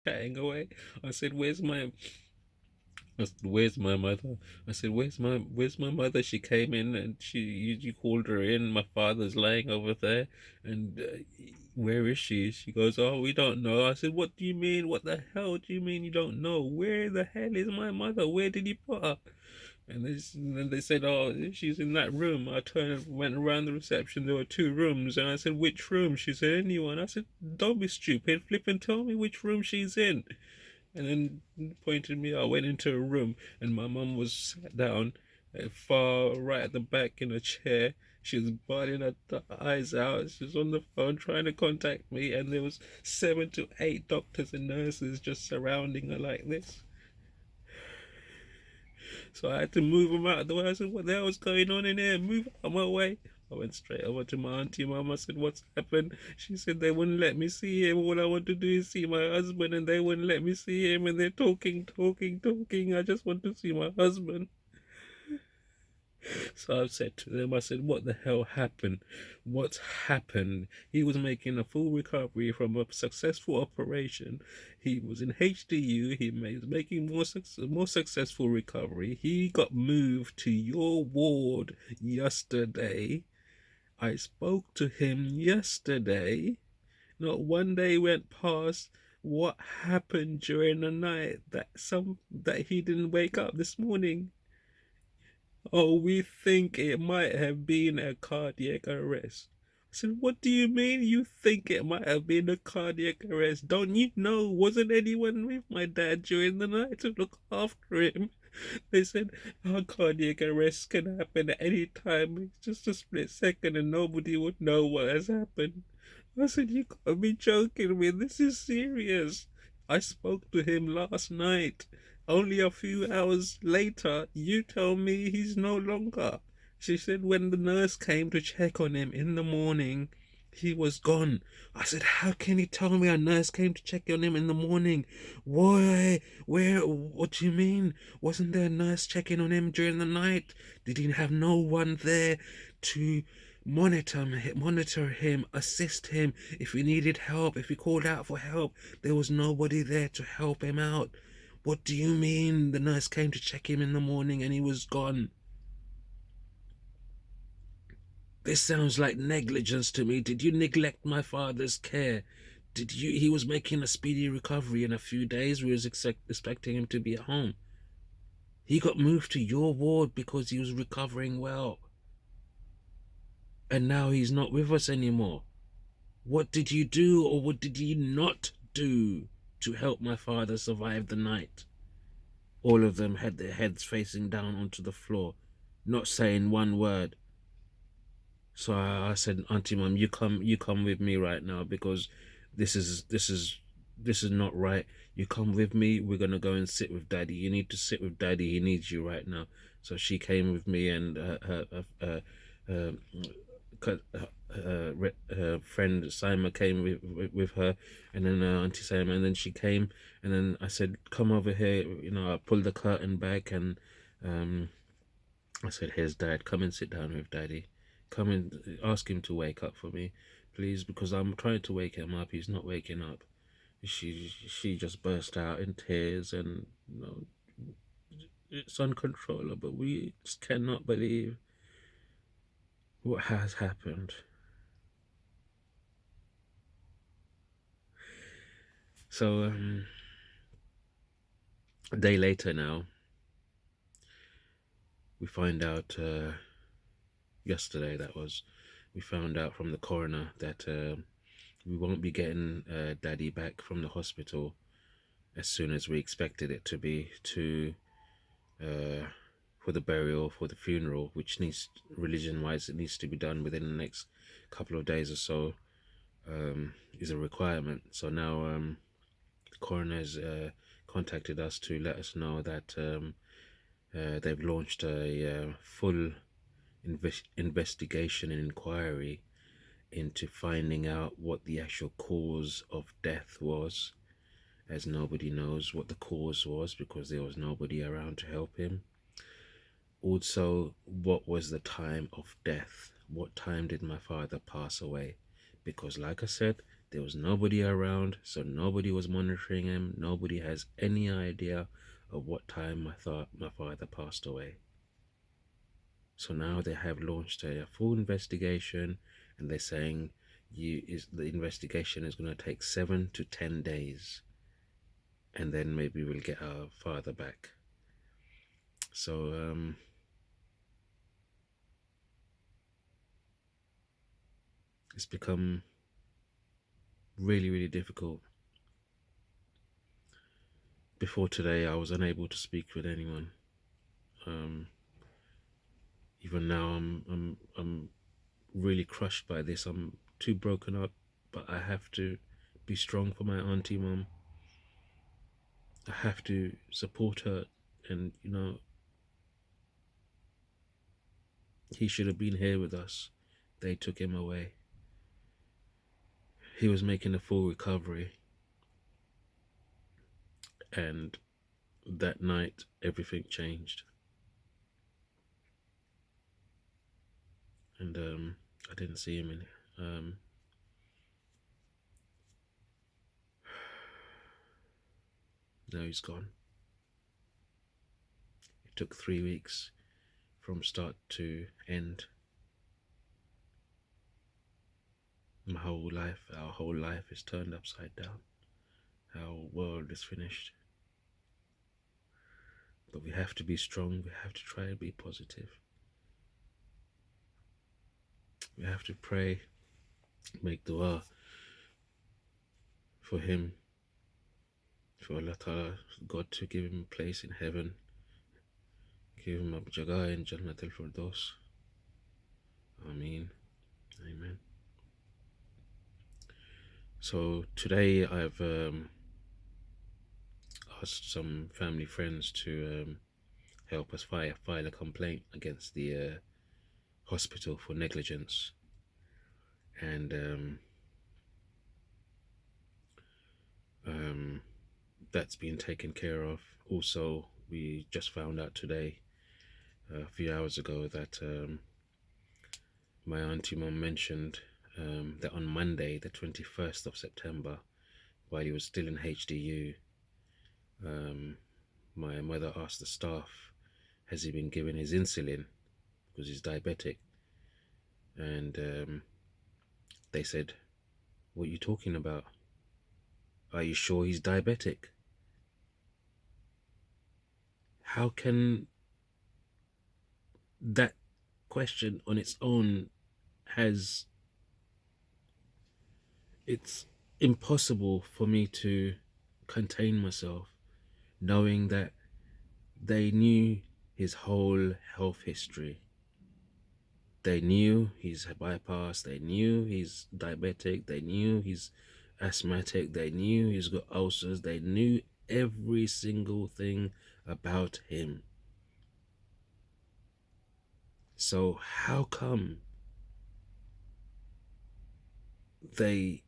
chatting away. I said, I said, where's my mother? I said, where's my mother? She came in and you called her in. My father's lying over there, and where is she? She goes, oh, we don't know. I said, what do you mean? What the hell do you mean you don't know? Where the hell is my mother? Where did he put her? And then they said, oh, she's in that room. I turned and went around the reception. There were two rooms, and I said, which room? She said, anyone. I said, don't be stupid. Flip and tell me which room she's in. And then pointed me. I went into a room, and my mum was sat down, far right at the back in a chair. She was bawling her eyes out. She was on the phone trying to contact me, and there was 7 to 8 doctors and nurses just surrounding her like this. So I had to move them out of the way. I said, what the hell is going on in here? Move out of my way. I went straight over to my auntie mum. I said, what's happened? She said they wouldn't let me see him. All I want to do is see my husband, and they wouldn't let me see him. And they're talking. I just want to see my husband. So I said to them, I said, what the hell happened? What's happened? He was making a full recovery from a successful operation. He was in HDU. He was making more successful recovery. He got moved to your ward yesterday. I spoke to him yesterday. Not one day went past. What happened during the night that he didn't wake up this morning? Oh, we think it might have been a cardiac arrest. I said, what do you mean you think it might have been a cardiac arrest? Don't you know? Wasn't anyone with my dad during the night to look after him? They said, oh, cardiac arrest can happen at any time. It's just a split second and nobody would know what has happened. I said, you gotta be joking me. This is serious. I spoke to him last night. Only a few hours later, you tell me he's no longer. She said when the nurse came to check on him in the morning, he was gone. I said, how can you tell me a nurse came to check on him in the morning? Why? Where? What do you mean? Wasn't there a nurse checking on him during the night? Did he have no one there to monitor him, assist him if he needed help, if he called out for help? There was nobody there to help him out. What do you mean the nurse came to check him in the morning and he was gone? This sounds like negligence to me. Did you neglect my father's care? He was making a speedy recovery in a few days. We was expecting him to be at home. He got moved to your ward because he was recovering well. And now he's not with us anymore. What did you do, or what did you not do to help my father survive the night? All of them had their heads facing down onto the floor, not saying one word. So I said, Auntie Mum, you come with me right now, because this is not right. You come with me. We're gonna go and sit with Daddy. You need to sit with Daddy. He needs you right now. So she came with me, and her, her friend Simon came with her, and then Auntie Simon, and then she came, and then I said, come over here. I pulled the curtain back, and I said, here's Dad. Come and sit down with Daddy. Come and ask him to wake up for me, please, because I'm trying to wake him up. He's not waking up. She just burst out in tears, and it's uncontrollable. We just cannot believe what has happened. So a day later now, we find out, yesterday that was, we found out from the coroner that we won't be getting Daddy back from the hospital as soon as we expected it to be, to for the burial, for the funeral, which needs, religion wise, it needs to be done within the next couple of days or so, is a requirement. So now the coroner's contacted us to let us know that they've launched a full investigation and inquiry into finding out what the actual cause of death was, as nobody knows what the cause was because there was nobody around to help him. Also, what was the time of death? What time did my father pass away? Because like I said, There was nobody around, so nobody was monitoring him. Nobody has any idea of what time my father passed away. So now they have launched a full investigation, and they're saying the investigation is going to take 7 to 10 days, and then maybe we'll get our father back. So it's become really, really difficult. Before today, I was unable to speak with anyone. Even now, I'm really crushed by this. I'm too broken up, but I have to be strong for my auntie mum. I have to support her, and he should have been here with us. They took him away. He was making a full recovery, and that night everything changed. And I didn't see him in it. Now he's gone. It took 3 weeks from start to end. Our whole life is turned upside down. Our world is finished. But we have to be strong. We have to try and be positive. We have to pray, make dua for him, for Allah Ta'ala, God to give him a place in heaven, give him a jaga in Jannat al-Firdaus. Ameen. Amen. So today I've asked some family friends to help us file a complaint against the hospital for negligence, and that's been taken care of. Also, we just found out today, a few hours ago, that my auntie mum mentioned that on Monday, the 21st of September, while he was still in HDU, my mother asked the staff, has he been given his insulin because he's diabetic? And they said, what are you talking about? Are you sure he's diabetic? How can that question on its own it's impossible for me to contain myself, knowing that they knew his whole health history. They knew he's bypass, they knew he's diabetic, they knew he's asthmatic, they knew he's got ulcers, they knew every single thing about him. So how come they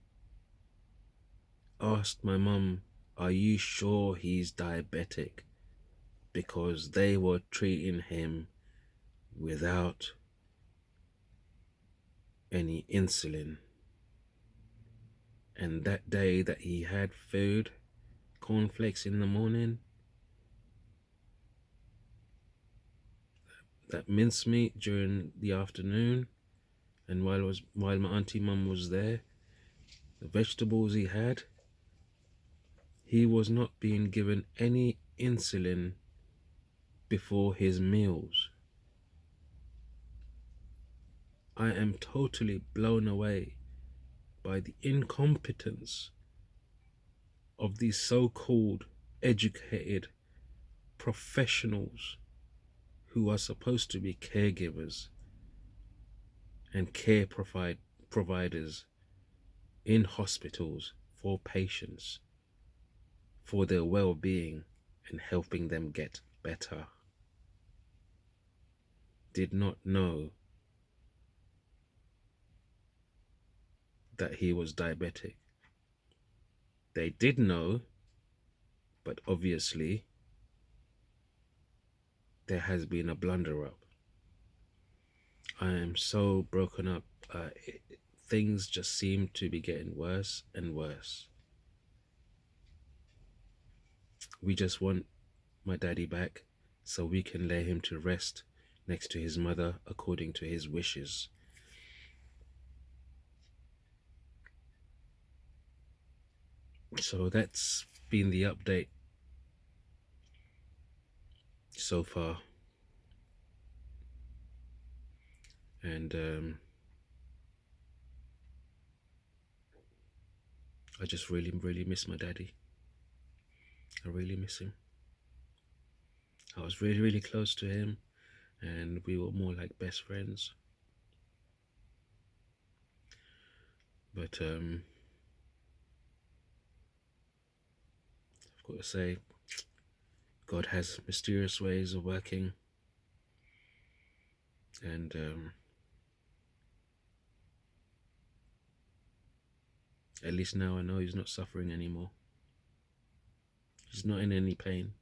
asked my mum, are you sure he's diabetic? Because they were treating him without any insulin. And that day that he had food, cornflakes in the morning, that mincemeat during the afternoon, and while my auntie mum was there, the vegetables he was not being given any insulin before his meals. I am totally blown away by the incompetence of these so-called educated professionals who are supposed to be caregivers and care providers in hospitals for patients, for their well-being and helping them get better. Did not know that he was diabetic. They did know, but obviously there has been a blunder up. I am so broken up. things just seem to be getting worse and worse. We just want my daddy back so we can lay him to rest next to his mother according to his wishes. So that's been the update so far. And I just really, really miss my daddy. I really miss him. I was really, really close to him, and we were more like best friends. But I've got to say, God has mysterious ways of working, and at least now I know he's not suffering anymore. He's not in any pain.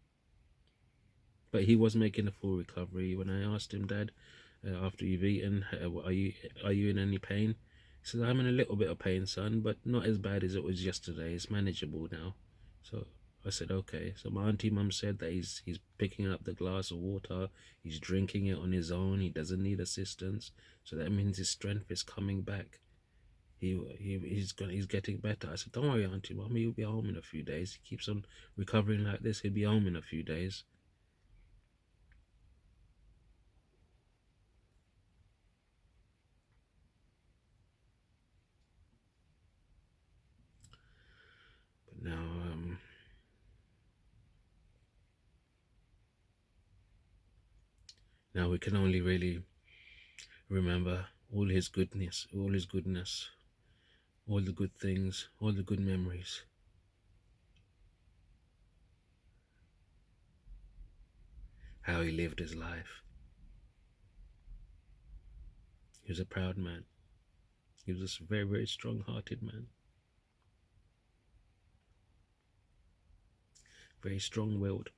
But he was making a full recovery. When I asked him, Dad, after you've eaten, are you in any pain? He said, I'm in a little bit of pain, son, but not as bad as it was yesterday. It's manageable now. So I said, okay. So my auntie mum said that he's picking up the glass of water, he's drinking it on his own, he doesn't need assistance. So that means his strength is coming back. He's getting better. I said, don't worry, auntie mum, he'll be home in a few days. He keeps on recovering like this, he'll be home in a few days. But now we can only really remember all his goodness, all the good things, all the good memories. How he lived his life. He was a proud man. He was a very, very strong-hearted man. Very strong-willed.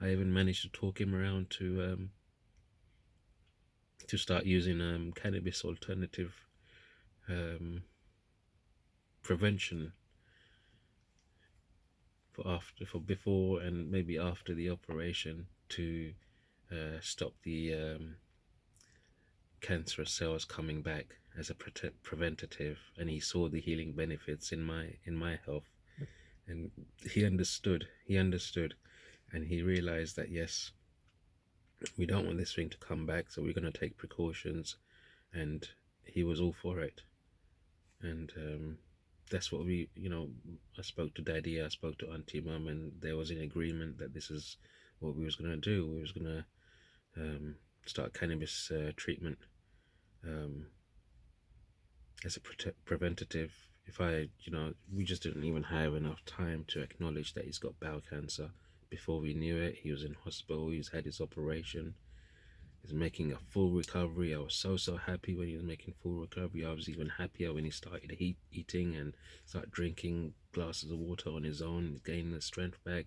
I even managed to talk him around to start using cannabis alternative prevention for before and maybe after the operation to stop the cancerous cells coming back as a preventative. And he saw the healing benefits in my health, and he understood, and he realized that yes, we don't want this thing to come back, so we're going to take precautions, and he was all for it. And that's what I spoke to daddy, I spoke to auntie mum, and there was an agreement that this is what we was going to do. We was going to start cannabis treatment as a preventative. If we just didn't even have enough time to acknowledge that he's got bowel cancer. Before we knew it, he was in hospital, he's had his operation, he's making a full recovery. I was so happy when he was making full recovery. I was even happier when he started eating and started drinking glasses of water on his own, gaining the strength back.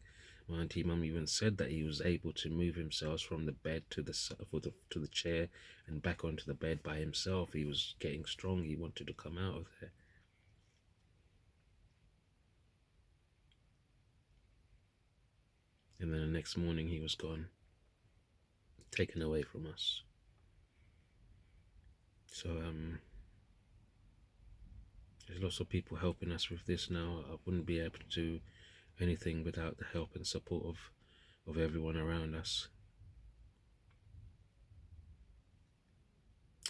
My auntie mum even said that he was able to move himself from the bed to the chair and back onto the bed by himself. He was getting strong. He wanted to come out of there. And then the next morning he was gone, taken away from us. So there's lots of people helping us with this now. I wouldn't be able to do anything without the help and support of everyone around us,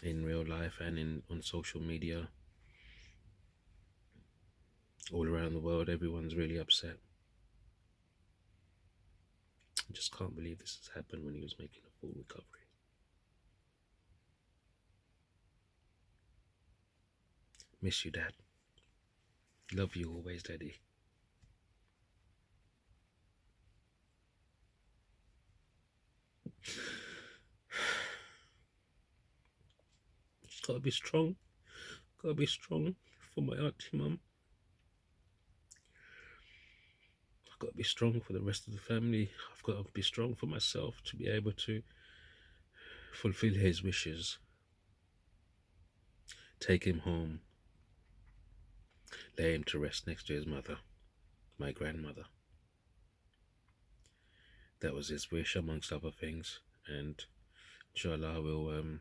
in real life and on social media. All around the world, everyone's really upset. I just can't believe this has happened when he was making a full recovery. Miss you, Dad. Love you always, Daddy. Just gotta be strong. Gotta be strong for my auntie mum. I've got to be strong for the rest of the family. I've got to be strong for myself to be able to fulfill his wishes. take him home, lay him to rest next to his mother, my grandmother. That was his wish, amongst other things, and inshallah, I will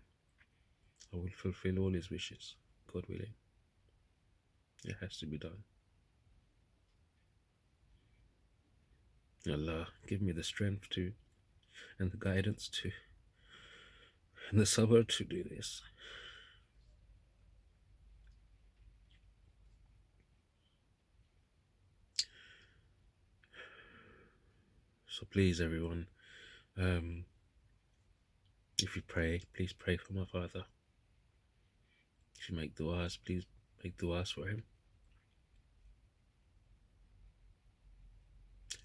fulfill all his wishes, God willing. It has to be done. Allah, give me the strength to, and the guidance to, and the sabr to do this. So please, everyone, if you pray, please pray for my father. If you make du'as, please make du'as for him.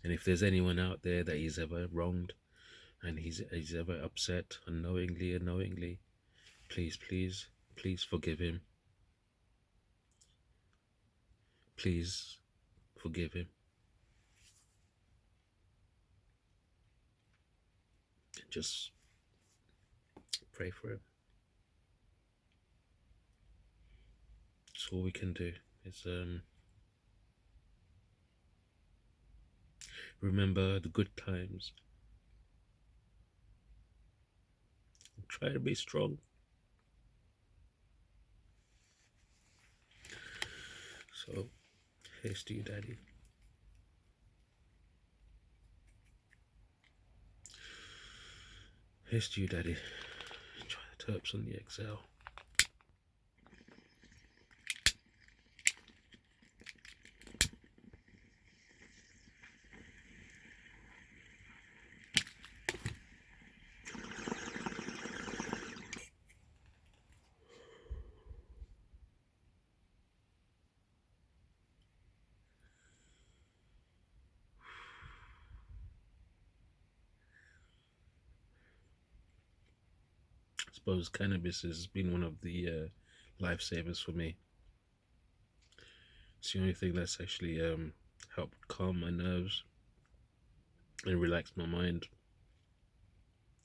And if there's anyone out there that he's ever wronged and he's ever upset unknowingly or knowingly, please forgive him. Please forgive him. Just pray for him. That's all we can do is remember the good times. Try to be strong. So, here's to you, Daddy. Here's to you, Daddy. Try the terps on the exhale. I suppose cannabis has been one of the lifesavers for me. It's the only thing that's actually helped calm my nerves and relax my mind.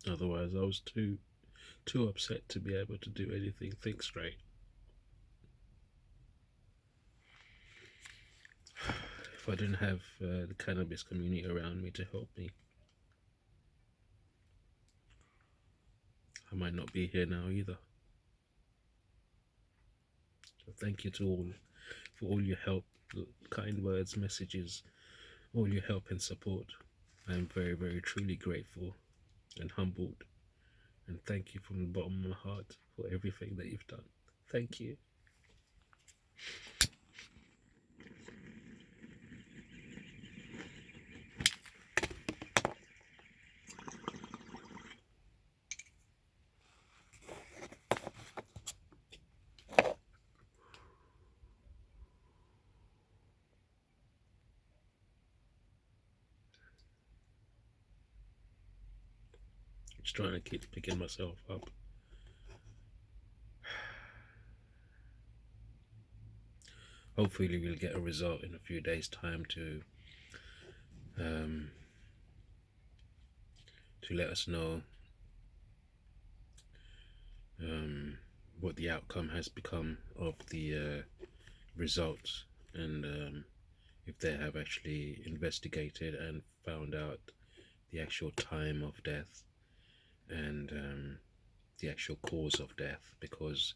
Otherwise, I was too upset to be able to do anything, think straight. If I didn't have the cannabis community around me to help me, I might not be here now either. So thank you to all for all your help, kind words, messages, all your help and support. I am very, very truly grateful and humbled, and thank you from the bottom of my heart for everything that you've done. Thank you. Just trying to keep picking myself up. Hopefully we'll get a result in a few days' time to let us know what the outcome has become of the results, and if they have actually investigated and found out the actual time of death and the actual cause of death, because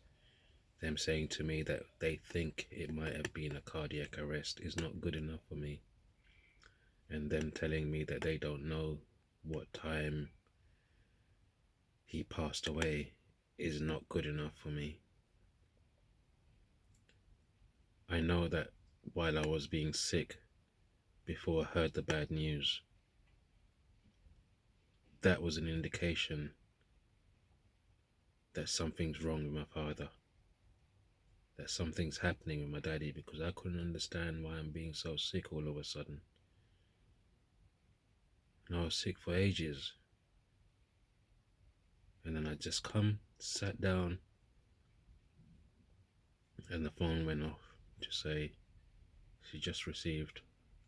them saying to me that they think it might have been a cardiac arrest is not good enough for me, and them telling me that they don't know what time he passed away is not good enough for me. I know that while I was being sick, before I heard the bad news, that was an indication that something's wrong with my father, that something's happening with my daddy, because I couldn't understand why I'm being so sick all of a sudden. And I was sick for ages. And then I just sat down, and the phone went off to say she just received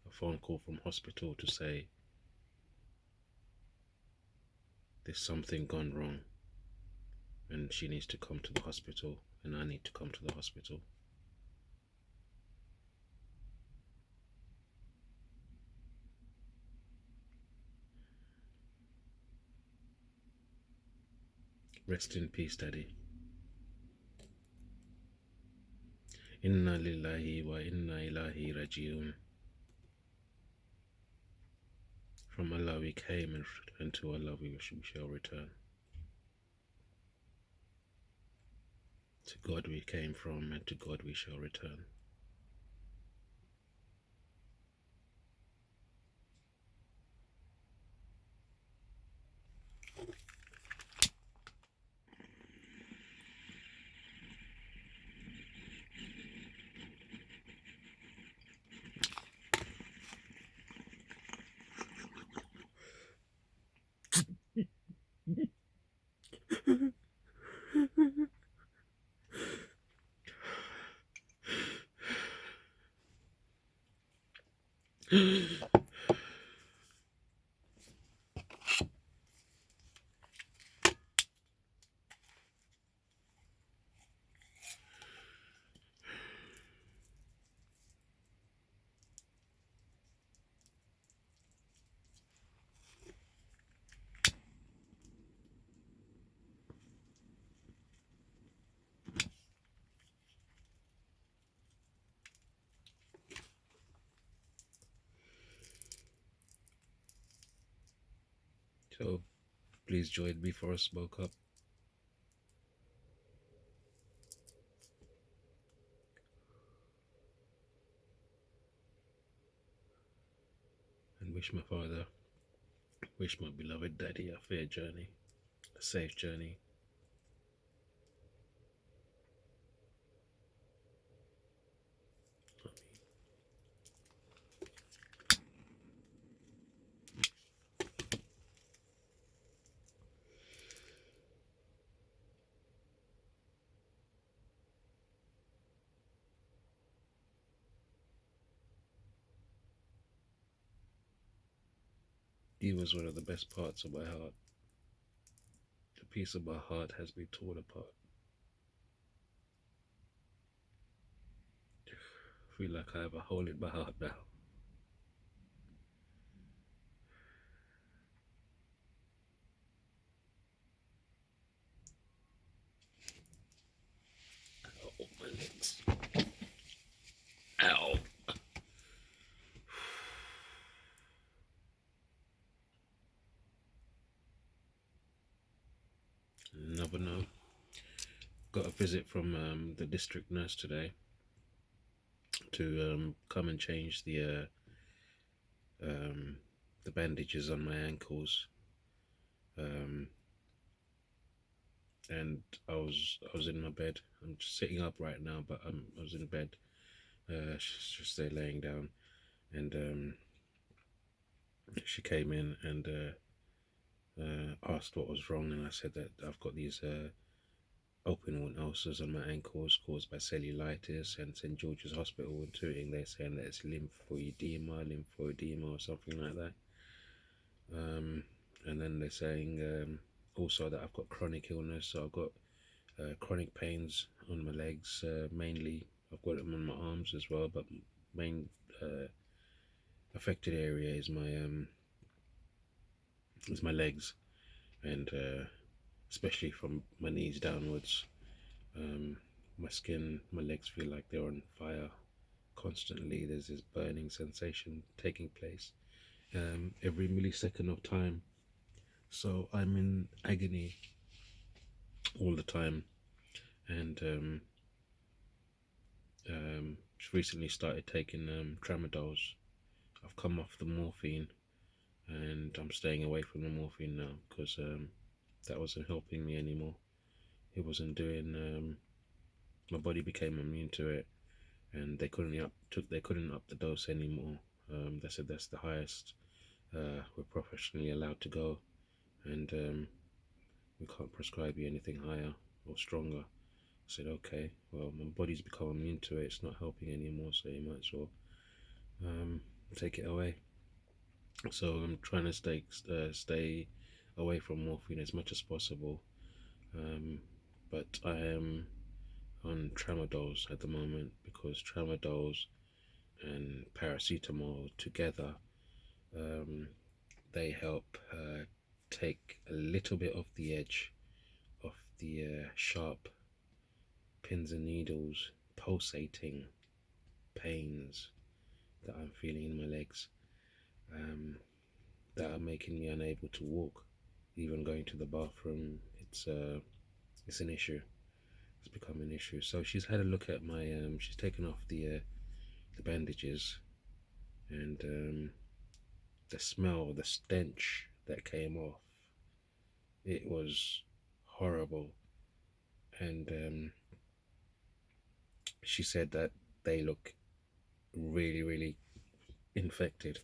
a phone call from hospital to say there's something gone wrong and she needs to come to the hospital and I need to come to the hospital. Rest in peace, Daddy. Inna lillahi wa inna ilahi rajiun. From Allah we came, and to Allah we shall return. To God we came from, and to God we shall return. So please join me for a smoke up. And wish my father, wish my beloved daddy a fair journey, a safe journey. He was one of the best parts of my heart. The piece of my heart has been torn apart. I feel like I have a hole in my heart now. Ow, my legs. Ow. Never know. Got a visit from the district nurse today to come and change the bandages on my ankles. And I was in my bed. I'm just sitting up right now, but I was in bed. She's just there laying down, and she came in and asked what was wrong, and I said that I've got these open wound ulcers on my ankles caused by cellulitis, and St George's Hospital in Tooting, they're saying that it's lymphoedema or something like that. And then they're saying also that I've got chronic illness, so I've got chronic pains on my legs, mainly. I've got them on my arms as well, but main affected area is my legs, and especially from my knees downwards. My skin, my legs feel like they're on fire constantly. There's this burning sensation taking place every millisecond of time. So I'm in agony all the time, and recently started taking tramadols. I've come off the morphine, and I'm staying away from the morphine now because that wasn't helping me anymore. It wasn't doing. My body became immune to it, and they couldn't up the dose anymore. They said that's the highest we're professionally allowed to go, and we can't prescribe you anything higher or stronger. I said, okay, well, my body's become immune to it. It's not helping anymore, so you might as well take it away. So I'm trying to stay away from morphine as much as possible. But I am on tramadols at the moment because tramadols and paracetamol together, um, they help take a little bit of the edge of the sharp pins and needles, pulsating pains that I'm feeling in my legs, um, that are making me unable to walk. Even going to the bathroom, it's an issue. It's become an issue. So she's had a look at my. She's taken off the bandages, and the smell, the stench that came off, it was horrible. And she said that they look really, really infected.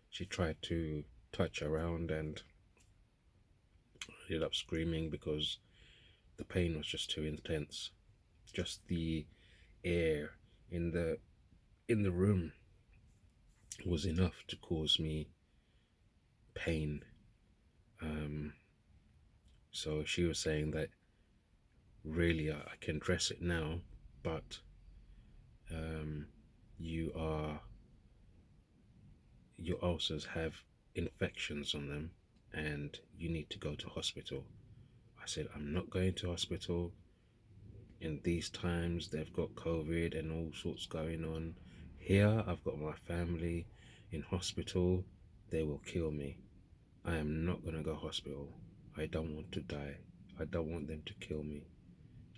She tried to touch around and ended up screaming because the pain was just too intense. Just the air in the room was enough to cause me pain. Um, so she was saying that really I can dress it now, but um, you are your ulcers have infections on them, and you need to go to hospital. I said I'm not going to hospital. In these times, they've got COVID and all sorts going on. Here, I've got my family in hospital. They will kill me. I am not going to go hospital. I don't want to die. I don't want them to kill me.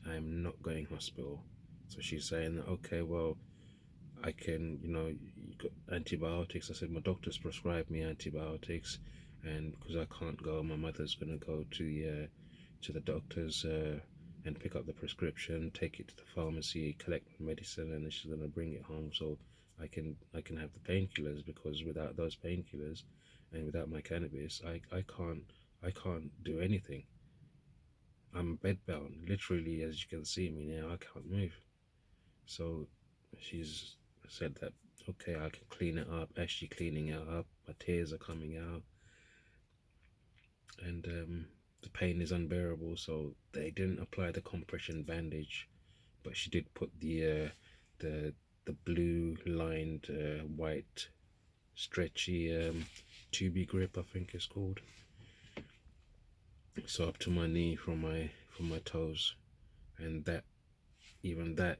I am not going hospital. So she's saying, okay, well, I can, you got antibiotics. I said, my doctor's prescribed me antibiotics, and because I can't go, my mother's going to go to the doctor's and pick up the prescription, take it to the pharmacy, collect the medicine, and then she's going to bring it home so I can have the painkillers, because without those painkillers and without my cannabis, I can't do anything. I'm bedbound, literally, as you can see me now. I can't move. So she's said that okay, I can clean it up. As she cleaning it up, my tears are coming out, and the pain is unbearable. So they didn't apply the compression bandage, but she did put the the blue lined white stretchy tubey grip, I think it's called. So up to my knee from my toes, and that even that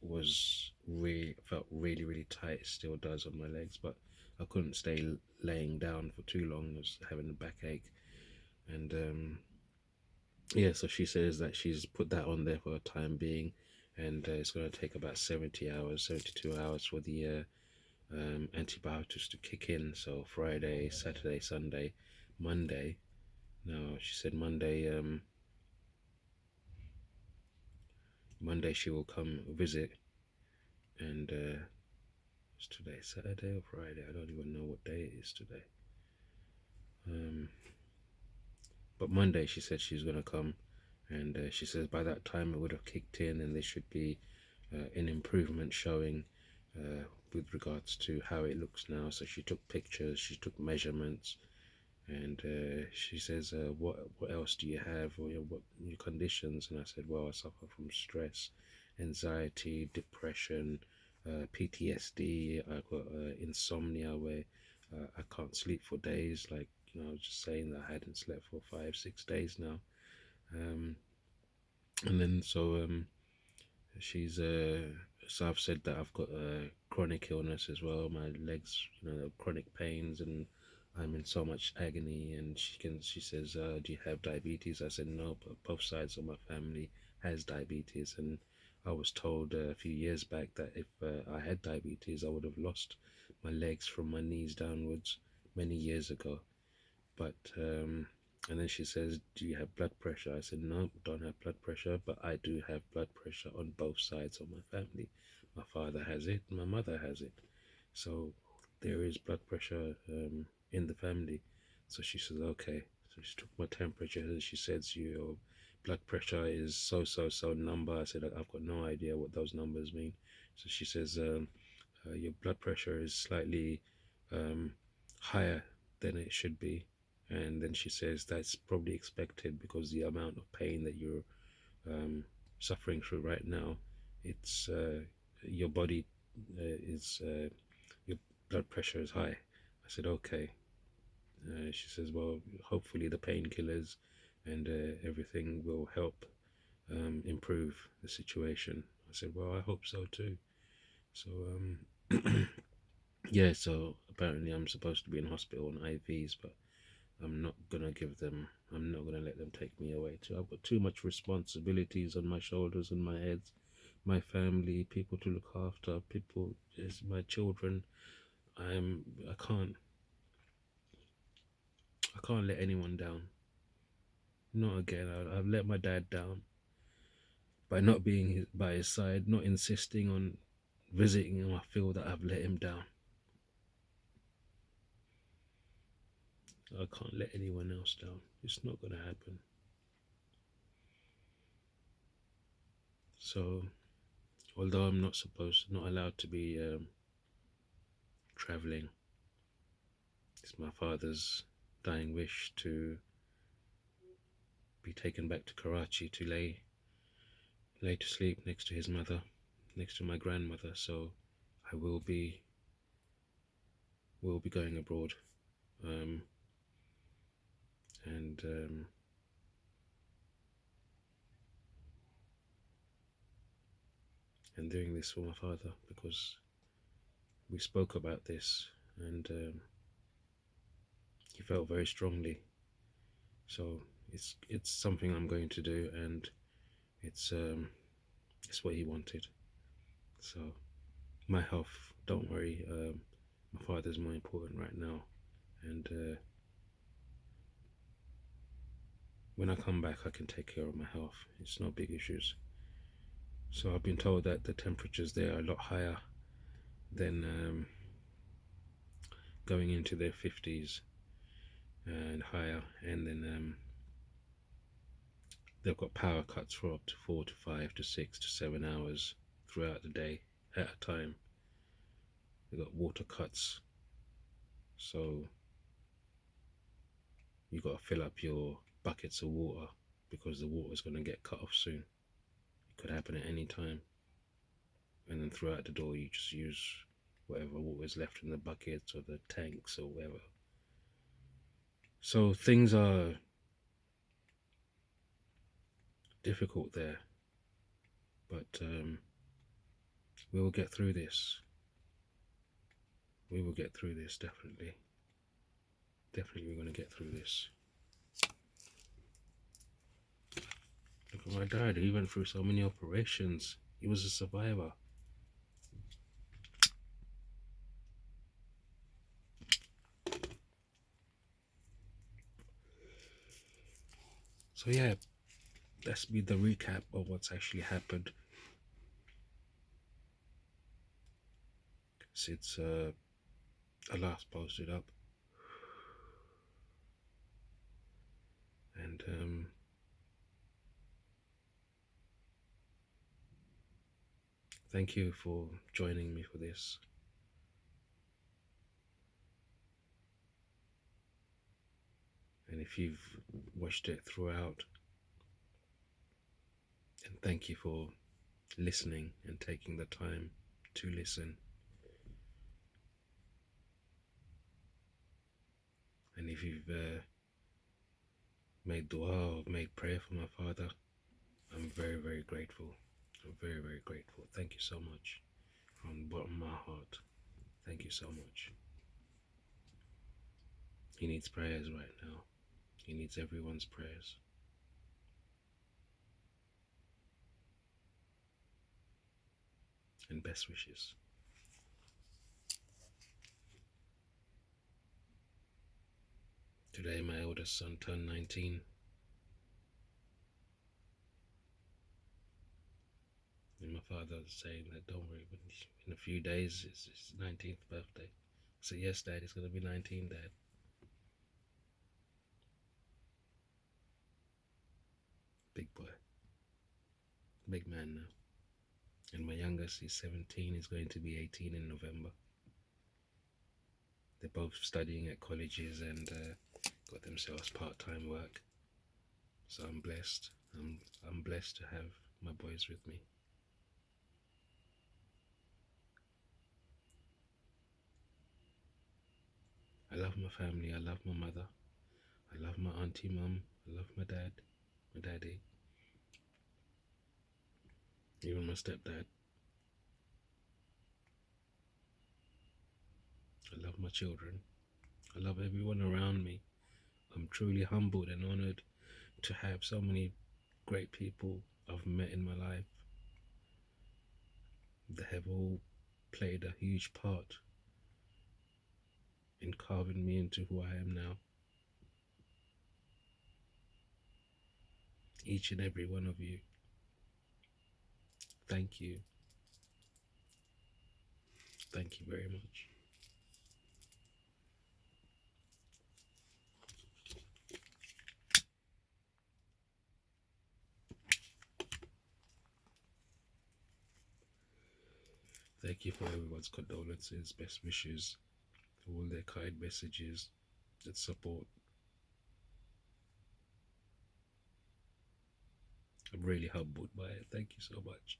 was really felt really really tight. It still does on my legs, but I couldn't stay laying down for too long. I was having a backache, and yeah. So she says that she's put that on there for a time being, and it's going to take about 70 hours, 72 hours for the antibiotics to kick in. So Friday, Saturday, Sunday, Monday. No, she said Monday she will come visit, and it's today Saturday or Friday. I don't even know what day it is today. Um, but Monday she said she's gonna come, and she says by that time it would have kicked in, and there should be an improvement showing with regards to how it looks now. So she took pictures, she took measurements, and she says, what else do you have, or what your conditions? And I said, well, I suffer from stress, anxiety, depression, PTSD. I've got insomnia where I can't sleep for days. Like, I was just saying that I hadn't slept for 5 6 days now. Um, and then she's so I've said that I've got a chronic illness as well. My legs, chronic pains, and I'm in so much agony. And she says, "Do you have diabetes?" I said, "No, but both sides of my family has diabetes." And I was told a few years back that if I had diabetes, I would have lost my legs from my knees downwards many years ago. But and then she says, "Do you have blood pressure?" I said, "No, don't have blood pressure, but I do have blood pressure on both sides of my family. My father has it, my mother has it. So there is blood pressure in the family." So she says, "Okay." So she took my temperature and she says, "Your blood pressure is so number." I said, "I've got no idea what those numbers mean." So she says, "Your blood pressure is slightly um, higher than it should be." And then she says that's probably expected because the amount of pain that you're suffering through right now, it's your body is your blood pressure is high. I said, okay. She says, well, hopefully the painkillers and everything will help improve the situation. I said, well, I hope so too. So yeah, so apparently I'm supposed to be in hospital on IVs, but I'm not gonna give them. I'm not gonna let them take me away too. I've got too much responsibilities on my shoulders and my head, my family, people to look after, people, is my children. I can't let anyone down. Not again. I've let my dad down by not being by his side, not insisting on visiting him. I feel that I've let him down. I can't let anyone else down. It's not gonna happen. So, although I'm not allowed to be traveling, it's my father's dying wish to be taken back to Karachi to lay to sleep next to his mother, next to my grandmother. So I will be going abroad, um, and doing this for my father, because we spoke about this, and he felt very strongly. So it's something I'm going to do, and it's what he wanted. So my health, don't worry. My father's more important right now, and when I come back, I can take care of my health. It's no big issues. So I've been told that the temperatures there are a lot higher than going into their 50s and higher, and then they've got power cuts for up to 4 to 5 to 6 to 7 hours throughout the day at a time. They've got water cuts, so you got to fill up your buckets of water because the water is going to get cut off soon. It could happen at any time, and then throughout the door you just use whatever water is left in the buckets or the tanks or whatever. So things are difficult there, but we will get through this. We will get through this, definitely. Definitely we're going to get through this. Look at my dad, he went through so many operations. He was a survivor. So yeah, that's be the recap of what's actually happened since I last posted up. And thank you for joining me for this. And if you've watched it throughout, and thank you for listening and taking the time to listen. And if you've made dua or made prayer for my father, I'm very, very grateful. I'm very, very grateful. Thank you so much from the bottom of my heart. Thank you so much. He needs prayers right now. He needs everyone's prayers. And best wishes. Today my eldest son turned 19. And my father was saying that, don't worry, in a few days it's his 19th birthday. I said, yes, Dad, it's going to be 19, Dad. Big boy. Big man now. And my youngest, he's 17, he's going to be 18 in November. They're both studying at colleges and got themselves part-time work. So I'm blessed. I'm blessed to have my boys with me. love my family. I love my mother. I love my auntie, mum. I love my dad, my daddy, even my stepdad. I love my children. I love everyone around me. I'm truly humbled and honored to have so many great people I've met in my life that have all played a huge part in carving me into who I am now. Each and every one of you, thank you. Thank you very much. Thank you for everyone's condolences, best wishes, all their kind messages and support. I'm really humbled by it. Thank you so much.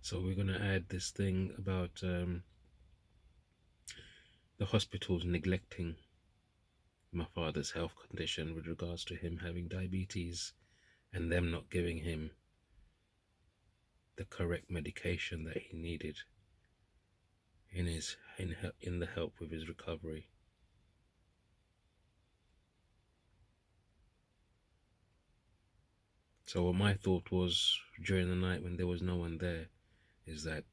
So we're going to add this thing about the hospitals neglecting my father's health condition with regards to him having diabetes and them not giving him the correct medication that he needed in the help with his recovery. So what my thought was during the night when there was no one there is that,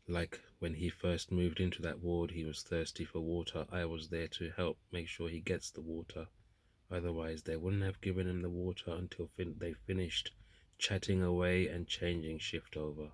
like when he first moved into that ward, he was thirsty for water. I was there to help make sure he gets the water. Otherwise, they wouldn't have given him the water until they finished chatting away and changing shift over.